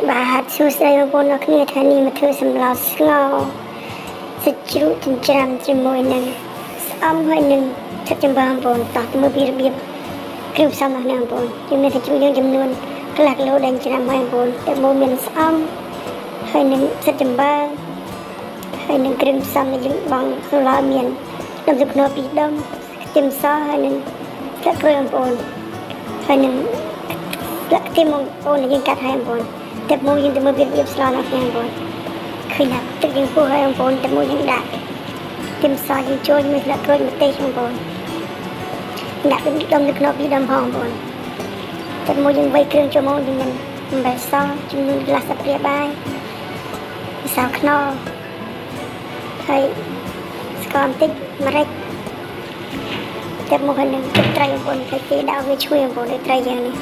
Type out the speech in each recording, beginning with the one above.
បាទសួស្តីបងប្អូនអរគ្នាថ្ងៃនេះមកធ្វើសម្លស្ងោរសាច់ជ្រូកចិញ្ច្រាំជាមួយនឹងស្អំហើយនឹងទឹកចំបើបងប្អូនតោះទៅមើលពីរបៀបគ្រឿងផ្សំរបស់បងប្អូនយើងមានសាច់ជ្រូកយើងចំនួនកន្លះគីឡូដែលច្រាំហើយបងប្អូនតែមកមានស្អំហើយនឹងទឹកចំបើហើយនឹងគ្រឿងផ្សំដែលយើងបងសម្លមានដុំទឹកភ្នោ2ដុំខ្ទឹមសហើយនឹងស្លឹកក្រូចបងប្អូនហើយនឹងស្លឹកខ្ទឹមបងប្អូនយើងកាត់ហើយបងប្អូនតែមួយយើងទៅមើលពីរបៀបស្លរបស់ខ្ញុំបងឃើញថាទឹកយើងពុះហើយបងប្អូនតែមួយយើងដាក់ខ្ទឹមសយើងចូលជាមួយស្លឹកក្រូចម្ទេសបងប្អូនដាក់ពីដុំទឹកភ្នោ2ដុំផងបងប្អូនតែមួយយើងវៃគ្រឿងចូលមកយើងមានអំបិលសចំនួនកន្លះស្លាបព្រាបាយម្សៅខ្នុរហើយស្ករបន្តិចម្រេចតែមកហើយនឹងទឹកត្រីបងប្អូនតែគេដាក់វាឈ្ងុយបងប្អូនដូចត្រីយ៉ាងនេះ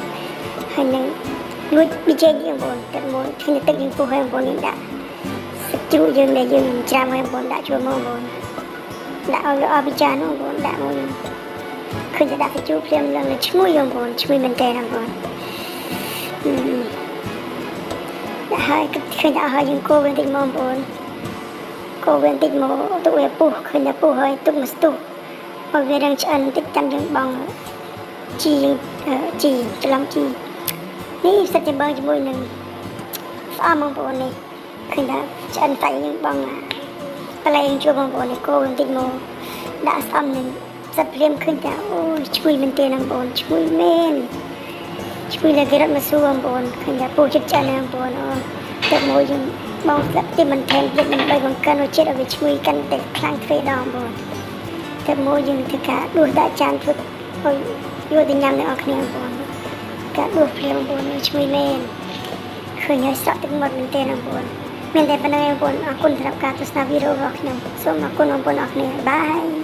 ហើយនឹងលួចប៊ីចេងបងប្អូនតែមួយឃើញទឹកយើងពុះហើយបងប្អូនយើងដាក់សាច់ជ្រូកយើងដែលយើងច្រាំហើយបងប្អូនដាក់ចូលមកបងប្អូនដាក់ឲ្យវាអស់ពីចានបងប្អូនដាក់មកឃើញតែដាក់សាច់ជ្រូកភ្លាមឡើងឈ្ងុយបងប្អូនឈ្ងុយមែនតើបងប្អូនដាក់ហើយឃើញតែអស់ហើយយើងកូរវាបន្តិចមកបងប្អូនកូរវាបន្តិចមកទុកវាពុះឃើញតែពុះហើយទុកមកស្ទុះឲ្យវារឹងឆ្អិនបន្តិចតាមយើងបងជីច្រឡំជីនេះសាច់ចំបើជាមួយនឹងស្អំបងប្អូននេះឃើញថាឆ្អិនតែយើងបងប្លែងជួបបងប្អូននេះកូរបន្តិចមកដាក់ស្អំនឹងសាច់ព្រាមឃើញថាអូឈ្ងុយមែនទេបងប្អូនឈ្ងុយមែនឈ្ងុយដែលគេរត់មកសួរបងប្អូនឃើញថាពុះចិត្តឆ្អិនបងប្អូនអូទឹកមួយយើងបងស្លាប់ទីមិនថែមទៀតដើម្បីបង្កើនរសជាតិឲ្យវាឈ្ងុយកាន់តែខ្លាំងទ្វេដងបងប្អូនទឹកមួយយើងធ្វើការដួសដាក់ចានធ្វើឲ្យយកទៅញ៉ាំទាំងអស់គ្នាបងប្អូនការដួសភ្លាមបងប្អូនឈ្ងុយមែនឃើញហើយស្រក់ទឹកមាត់មែនទេបងប្អូនមានតែប៉ុណ្្នឹងបងប្អូនអរគុណសម្រាប់ការទស្សនាវីដេអូរបស់ខ្ញុំសូមអរគុណបងប្អូនអរគ្នាបាយ